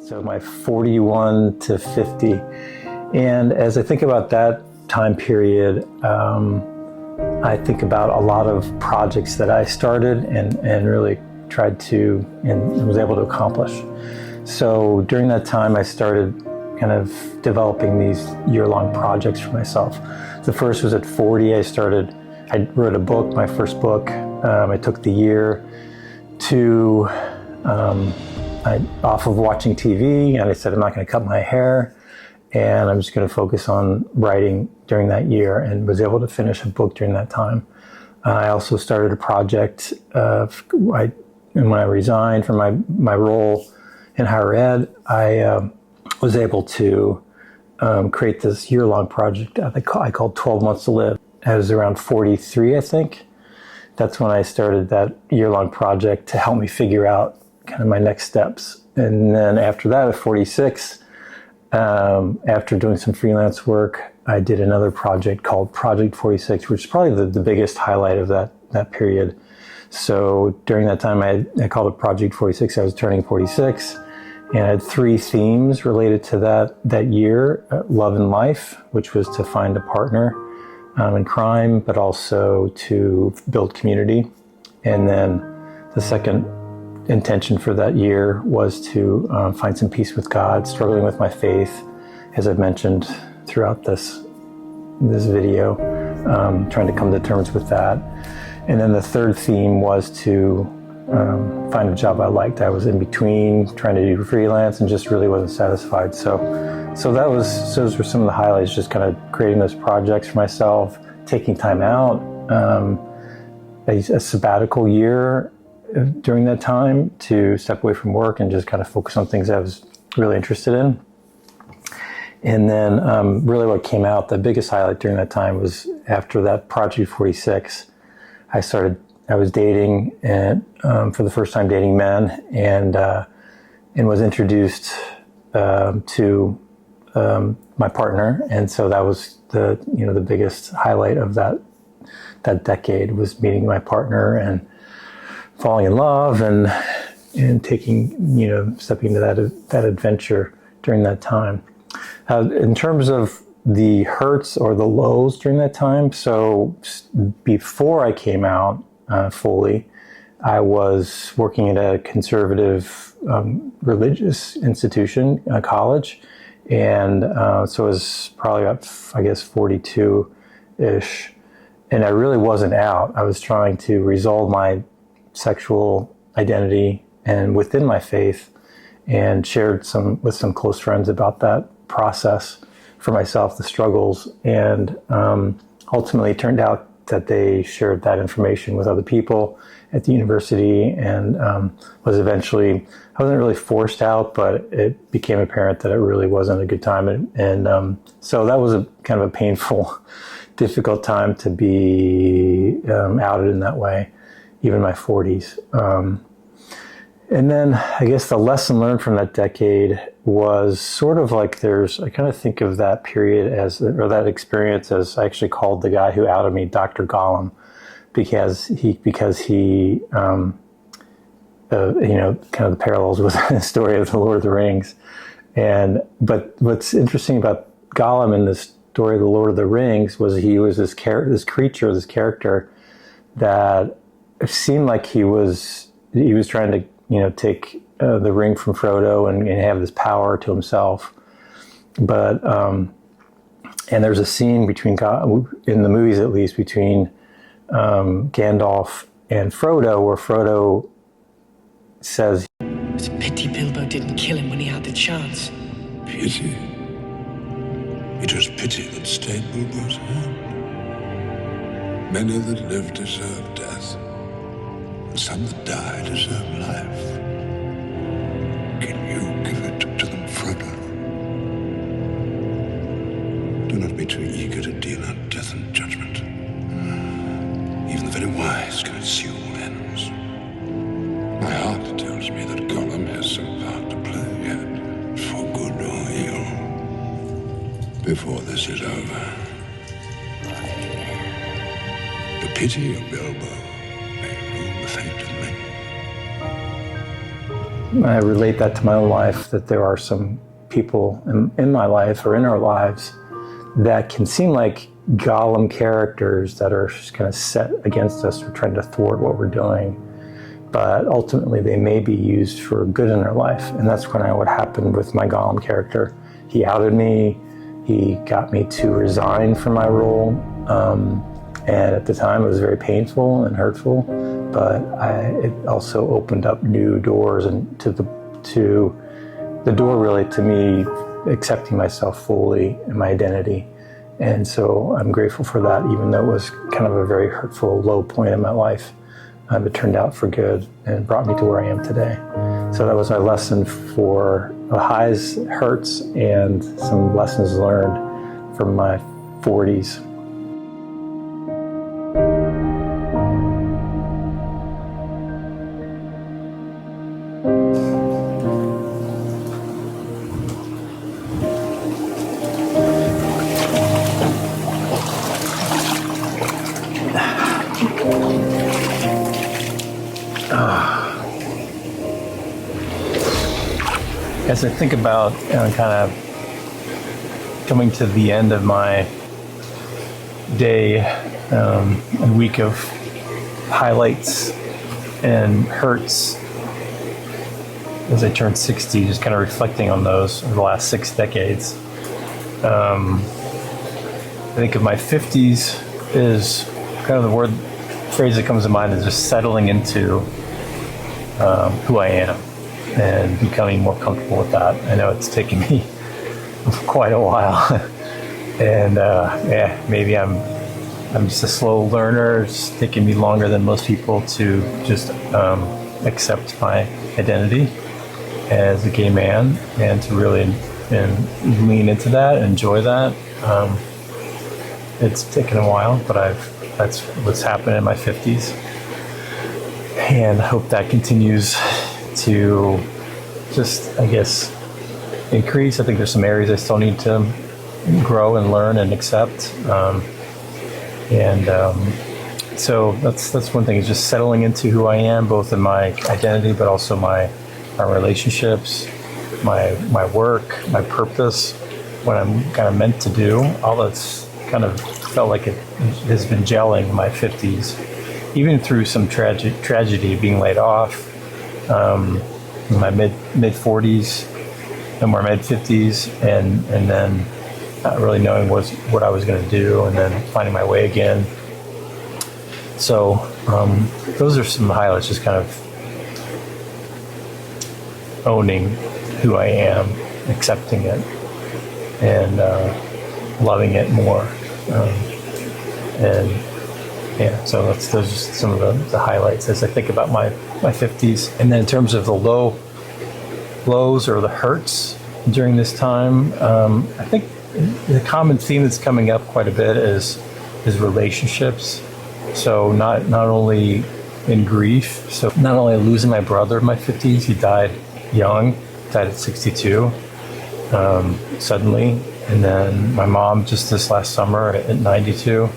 So my 41 to 50. And as I think about that time period, I think about a lot of projects that I started and really tried to and was able to accomplish. So during that time, I started kind of developing these year-long projects for myself. The first was at 40. I wrote a book, my first book. I took the year to off of watching TV, and I said I'm not going to cut my hair, and I'm just going to focus on writing during that year, and was able to finish a book during that time. I also started a project and when I resigned from my role in higher ed, I was able to create this year-long project I called 12 Months to Live. I was around 43, I think. That's when I started that year-long project to help me figure out kind of my next steps. And then after that, at 46, after doing some freelance work, I did another project called Project 46, which is probably the biggest highlight of that period. So during that time, I called it Project 46. I was turning 46, and I had 3 themes related to that year: love and life, which was to find a partner in crime, but also to build community. And then the second intention for that year was to find some peace with God, struggling with my faith, as I've mentioned throughout this video, trying to come to terms with that. And then the third theme was to find a job I liked. I was in between trying to do freelance and just really wasn't satisfied. So those were some of the highlights, just kind of creating those projects for myself, taking time out, a sabbatical year during that time to step away from work and just kind of focus on things I was really interested in. And then really what came out, the biggest highlight during that time was after that Project 46, I was dating and for the first time dating men and was introduced to my partner. And so that was the biggest highlight of that decade, was meeting my partner and falling in love and taking, stepping into that adventure during that time. In terms of the hurts or the lows during that time, so before I came out fully, I was working at a conservative religious institution, college, and so it was probably about, I guess, 42-ish, and I really wasn't out. I was trying to resolve my sexual identity and within my faith, and shared with some close friends about that process for myself, the struggles, and ultimately it turned out that they shared that information with other people at the university, and was eventually, I wasn't really forced out, but it became apparent that it really wasn't a good time, and so that was a kind of a painful, difficult time to be outed in that way, even in my 40s. And then I guess the lesson learned from that decade was sort of like I kind of think of that period or that experience as, I actually called the guy who outed me Dr. Gollum, because he kind of the parallels with the story of the Lord of the Rings. But what's interesting about Gollum in the story of the Lord of the Rings was he was this character that it seemed like he was trying to take the ring from Frodo and have this power to himself. But and there's a scene between in the movies, at least, between Gandalf and Frodo, where Frodo says, "It's a pity Bilbo didn't kill him when he had the chance." Pity? It was pity that stayed Bilbo's hand. Many that live deserve death, and some that die deserve life. Can you give it to them, Frodo? Do not be too eager to deal out death and judgment. Even the very wise can see all ends. My heart tells me that Gollum has some part to play yet, for good or ill, before this is over. The pity of Bilbo may rule the fate of men. I relate that to my own life, that there are some people in my life or in our lives that can seem like Gollum characters that are just kind of set against us or trying to thwart what we're doing. But ultimately, they may be used for good in our life. And that's kind of what happened with my Gollum character. He outed me. He got me to resign from my role. And at the time, it was very painful and hurtful. But it also opened up new doors and to the door really to me accepting myself fully and my identity. And so I'm grateful for that, even though it was kind of a very hurtful, low point in my life. It turned out for good and brought me to where I am today. So that was my lesson for the highs, hurts, and some lessons learned from my 40s. As I think about kind of coming to the end of my day and week of highlights and hurts as I turned 60, just kind of reflecting on those over the last 6 decades. I think of my 50s is kind of the phrase that comes to mind is just settling into who I am and becoming more comfortable with that. I know it's taken me quite a while. And maybe I'm just a slow learner. It's taken me longer than most people to just accept my identity as a gay man and to really lean into that, enjoy that. It's taken a while, but that's what's happened in my 50s. And I hope that continues to just, I guess, increase. I think there's some areas I still need to grow and learn and accept. So that's one thing, is just settling into who I am, both in my identity, but also my relationships, my work, my purpose, what I'm kind of meant to do. All that's kind of felt like it has been gelling in my 50s, even through some tragedy, being laid off, in my mid 40s and more mid 50s, and then not really knowing what I was going to do, and then finding my way again. So those are some highlights, just kind of owning who I am, accepting it, and loving it more. So those are just some of the highlights as I think about my 50s. And then in terms of the lows or the hurts during this time, I think the common theme that's coming up quite a bit is relationships. So not only in grief, so not only losing my brother in my 50s, he died young, died at 62, suddenly, and then my mom just this last summer at 92.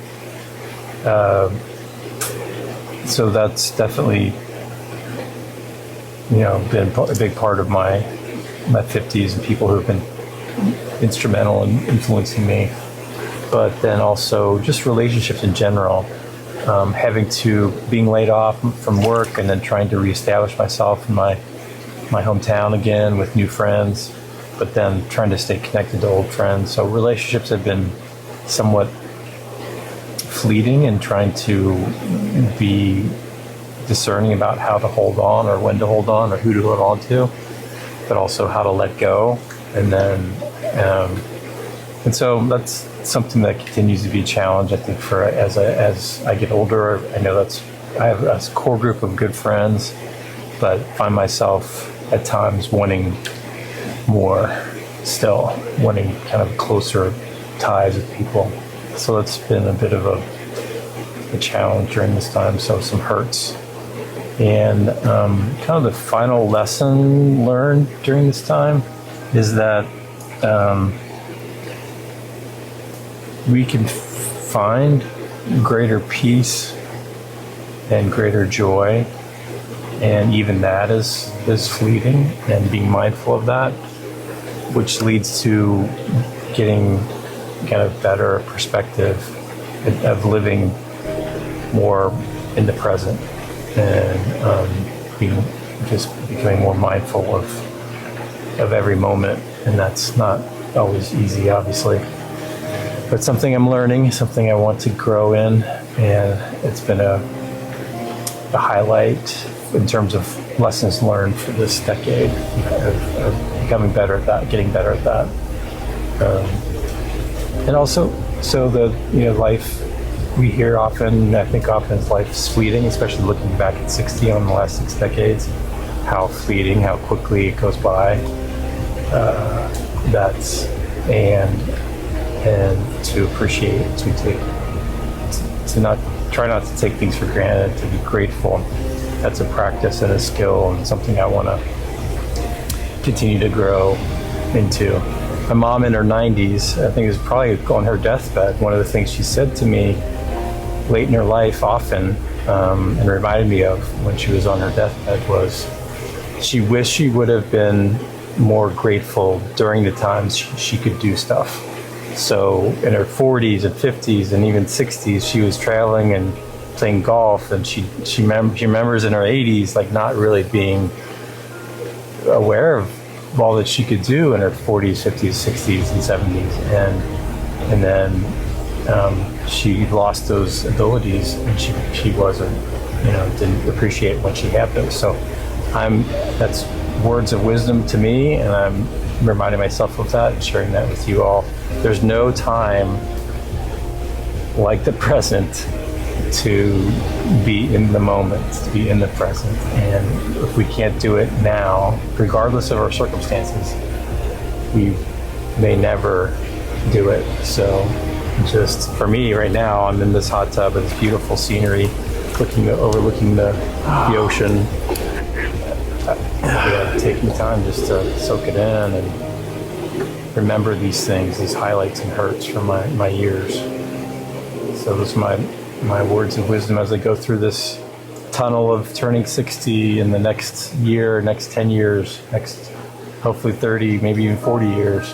So that's definitely, been a big part of my 50s, and people who have been instrumental in influencing me. But then also just relationships in general, being laid off from work and then trying to reestablish myself in my hometown again with new friends, but then trying to stay connected to old friends. So relationships have been somewhat fleeting, and trying to be discerning about how to hold on, or when to hold on, or who to hold on to, but also how to let go. And then, and so that's something that continues to be a challenge, I think, for as I get older. I know I have a core group of good friends, but find myself at times wanting more still, wanting kind of closer ties with people. So it's been a bit of a challenge during this time, so some hurts. And kind of the final lesson learned during this time is that we can find greater peace and greater joy And even that is fleeting, and being mindful of that, which leads to getting kind of better perspective of living more in the present, and becoming more mindful of every moment. And that's not always easy, obviously, but something I'm learning, something I want to grow in, and it's been a highlight in terms of lessons learned for this decade of becoming better at that, getting better at that, and also so the life we hear often, I think often, is life's fleeting, especially looking back at 60 on the last 6 decades, how fleeting, how quickly it goes by. That's and to appreciate, to not try not to take things for granted, to be grateful. That's a practice and a skill, and something I want to continue to grow into. My mom in her 90s, I think it was probably on her deathbed, one of the things she said to me late in her life often, and reminded me of when she was on her deathbed, was she wished she would have been more grateful during the times she could do stuff. So in her 40s and 50s and even 60s, she was traveling and playing golf, and she remembers in her 80s like not really being aware of all that she could do in her 40s, 50s, 60s, and 70s, and then she lost those abilities, and she wasn't, didn't appreciate when she had those. So that's words of wisdom to me, and I'm reminding myself of that and sharing that with you all. There's no time like the present to be in the moment, to be in the present. And if we can't do it now, regardless of our circumstances, we may never do it. So just for me right now, I'm in this hot tub with this beautiful scenery, overlooking the ocean. Taking time just to soak it in and remember these things, these highlights and hurts from my years. So those are my words of wisdom as I go through this tunnel of turning 60 in the next year, next 10 years, next hopefully 30, maybe even 40 years,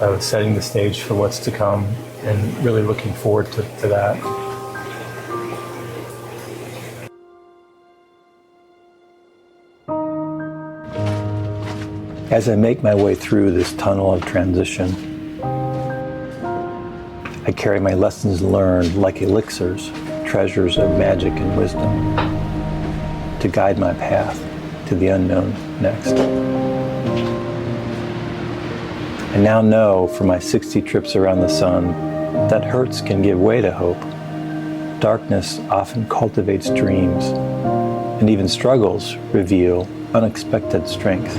of setting the stage for what's to come, and really looking forward to that. As I make my way through this tunnel of transition, I carry my lessons learned like elixirs, treasures of magic and wisdom, to guide my path to the unknown next. I now know from my 60 trips around the sun that hurts can give way to hope. Darkness often cultivates dreams, and even struggles reveal unexpected strength.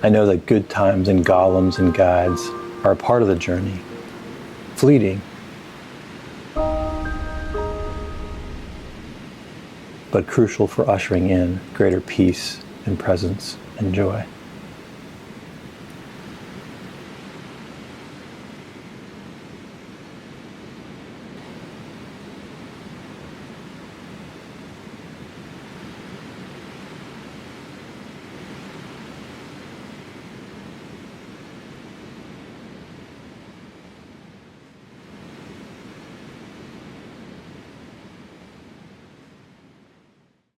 I know that good times and golems and guides are a part of the journey, fleeting, but crucial for ushering in greater peace and presence and joy.